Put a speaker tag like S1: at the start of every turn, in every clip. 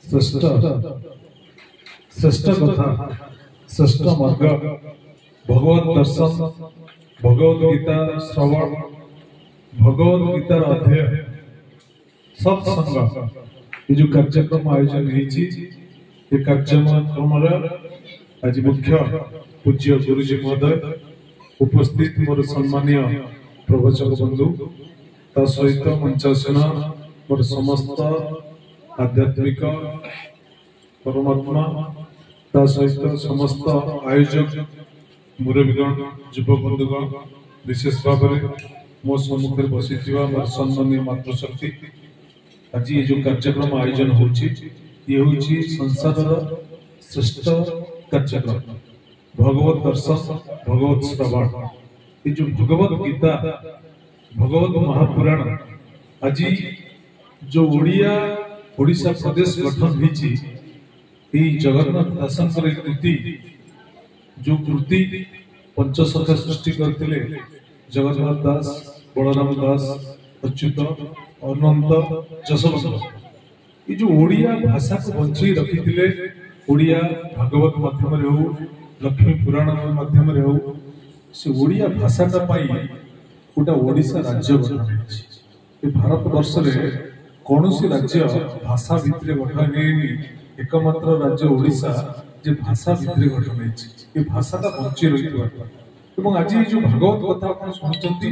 S1: श्रेष्ठ श्रेष्ठ कथा श्रेष्ठ मार्ग भगवत दर्शन भगवत गीता श्रवण भगवत गीतार अध्ययन सत्संग ये जो कार्यक्रम आयोजन ये कार्यक्रम आज मुख्य पूज्य गुरुजी महोदय उपस्थित मोर सम्मानीय प्रवचक बंधु ता सहित मंचासन मोर समस्त आध्यात्मिक परमात्मा ता सहित समस्त आयोजक मुरबीगण युवक बंधुगण विशेष भाव में मो सम्मुख में बसी मोर सम्मानीय मातृशक्ति आज ये जो कार्यक्रम आयोजन होची संसार श्रेष्ठ कार्यक्रम भगवत दर्शन भगवत श्रवण ये जो भगवत गीता भगवत महापुराण आज जो ओडिशा प्रदेश गठन होती जगन्नाथ दासन कृति जो कृति पंचसखा सृष्टि करते जगन्नाथ दास बलराम दास अच्युत अनंत जशवंत ये जो ओडिया भाषा को बंचाई रखी ओडिया भागवत माध्यम हो लक्ष्मी पुराण माध्यम हो से ओडिया भाषाटा गोटे ओडिशा राज्य गठन भारत वर्ष कौन सी राज्य भाषा भितर गठन एकमात्र राज्य ओडिशा जे भाषा भितर गठन ये भाषाटा बंची रही आज ये जो भागवत कथा आप शुणुंट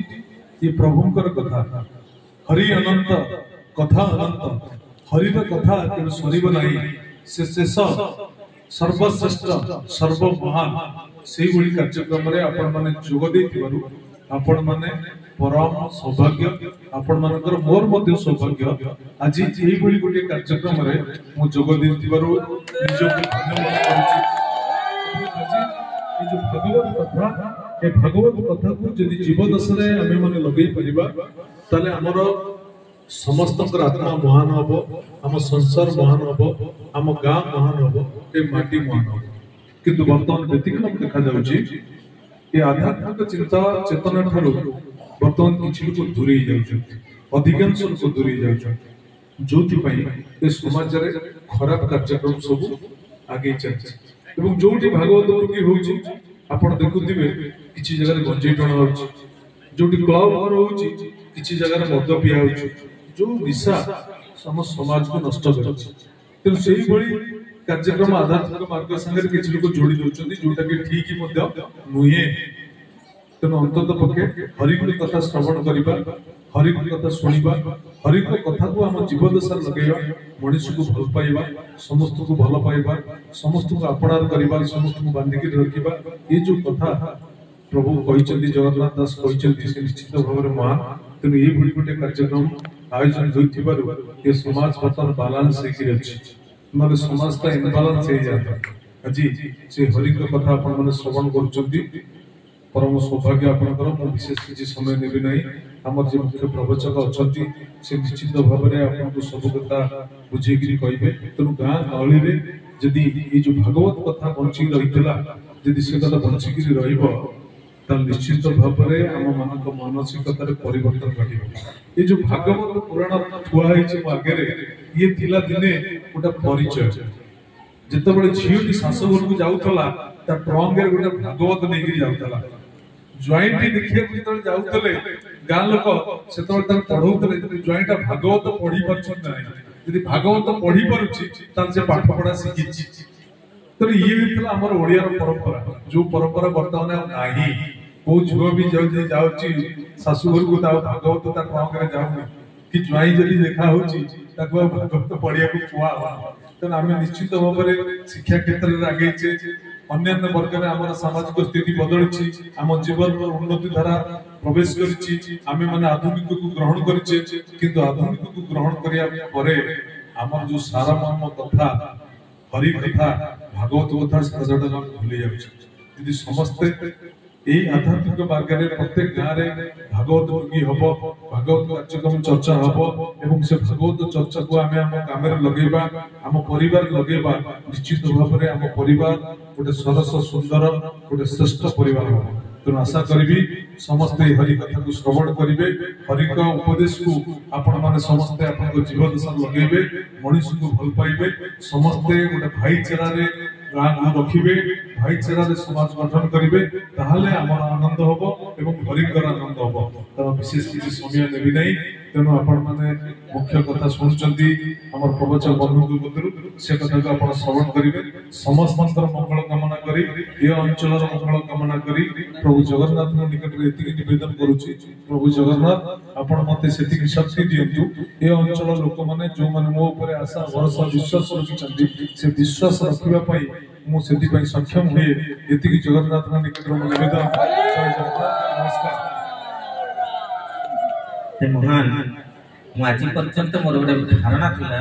S1: ये प्रभुंकर कथा हरि अनंत कथा अनंत हरिर कथा केवल सरीब नहीं से शेष सर्वश्रेष्ठ सर्वमहान से कार्यक्रम आपण मैंने जोग देथिबारु आपण माने परम सौभाग्य आपण मानकर मोर मध्य सौभाग्य आज यही भली गोटे कार्यक्रम रे मु जोग देथिबारु निजको धन्यवाद करूची आज ये जो भगवत कथा को यदि जीवदश रे आमे माने लगेई परिबा ताले हमर समस्त आत्मा महान हम आम संसार महान हम आम गाँ महान हम ए माटी महान हम किंतु वर्तमान व्यतिक्रम देखा जाउची ये आध्यात्मिक चिंता चेतना ठारू वर्तमान किछि लोक दूरी जाउछथि अधिकांश लोक दूरी जाउछथि जोथि पई ए समाज रे खराब कार्यक्रम सब आगे चलछि एवं जोठी भागवत टुकी होउछि आपण देखुथिबे किछि जगह रे गंजेई टण होउछि जोठी क्लब घर होउछि किछि जगह रे मद पिया होउछि जो निशा सम समाज को नष्ट करछि तेनु सेही भली कार्यक्रम आध्यात्मिक मार्ग संगे किछि लोक जोड़ी दोचंती जोटा कि ठीक ही मध्य नुहे तेनु अंतत पक्षे हरि को कथा श्रवण करिबा हरि को कथा सुनिबा हरि को कथा को हम जीवदशा लगेबा मनुष्य को भल पाइबा समस्त को भल पाइबा समस्त को अपनार करिबा समस्त को बांधी के रखिबा ये जो कथा प्रभु कहिचंती जगन्नाथ दास कहिचंती से निश्चित भाव में महान तेनु ये भली गोटे कार्यक्रम आयोजन होइथिबारु ये समाज बर्तमान बैलेंस हेकि अछि माने समाज का इनबैलेंस हे जाता अजी से हरि को कथा आपण माने श्रवण करूचंती परम सौभाग्य आपनकर मो विशेष किछि समय नेबि नै हमर जे मुख्य प्रवचक अछंती से निश्चित भाव में आपन को सब कथा बुझेगिरी कहिबे तनु गां गहली रे यदि ये जो भागवत कथा बंची रहितला यदि से कथा बंची गिरी रहइबो ता निश्चित भाव में आम मानक मानसिकतार परिवर्तन घटिबो ये जो भागवत पुराण थुआ है आगे ये थिला दिने गोटे परिचय जितेबाला झील शाशुघर को जाऊला ट्रंक गोटे भागवत नहीं जाऊला ज्वाइंट देखिए जाऊले गाँ लोक से पढ़ाऊे ज्वाइंटा भागवत पढ़ी पार्टी भागवत पढ़ी पार्टी पाठ पढ़ा शिखी तो ये आम ओडिया परंपरा जो परंपरा बर्तमान नाही को झुओ भी जाउची शाशुघर को भागवत ट्रंक रे जाऊनी कि ज्वाई जदि देखा होची ताको भागवत पढ़िया को कुआ तो आम निश्चित भाव में शिक्षा क्षेत्र में आगे अन्य वर्ग में आम सामाजिक स्थिति बदली आम जीवन उन्नति धारा प्रवेश करें माने आधुनिक को ग्रहण करें किंतु आधुनिक को ग्रहण करने आम जो सारा मर्म कथा हरि कथा भागवत कथा सजटा भूली जाऊँ समस्ते यही आध्यात्मिक मार्ग में प्रत्येक गाँव में भागवत टुंगी हम भागवत कार्यक्रम चर्चा हम एवं से भागवत चर्चा को आम काम लगेबा आम परिवार लगेबा निश्चित भाव में आम परिवार गोटे सरस सुंदर गोटे श्रेष्ठ परिवार हम तेणु आशा करी समस्ते हरि कथा को श्रवण करेंगे हरि का उपदेश को आपण माने समस्ते आपन जीवदशा लगेबे मनुष्य को भल पाइबे समस्ते गोटे भाईचारा रे गाँ को रखिबे भाईचारा रे समाज गठन करेंगे ताहले आमर आनंद हबो एवं हरिकर आनंद हबो त विशेष किसी समय नेबी नहीं तेणु आपण माने मुख्य कथा सुनचंती हमर प्रवचक बंधु बंधु से कथा को आपण श्रवण करेंगे समस्तंकर मंगल कामना करी ए अंचल मंगल कामना करी प्रभु जगन्नाथ निकट रे एतिक निवेदन करूची प्रभु जगन्नाथ आपण मते सेतिक शक्ति दियंतु ए अंचल लोक माने जो माने मो ऊपर आशा भरोसा विश्वास रखिचंती से विश्वास रखिबा पई मु सेति पई सक्षम हुए एतिक जगन्नाथ निकट रे निवेदन जय जगन्नाथ नमस्कार
S2: महान आज पर्यंत मोर गोटे धारणा था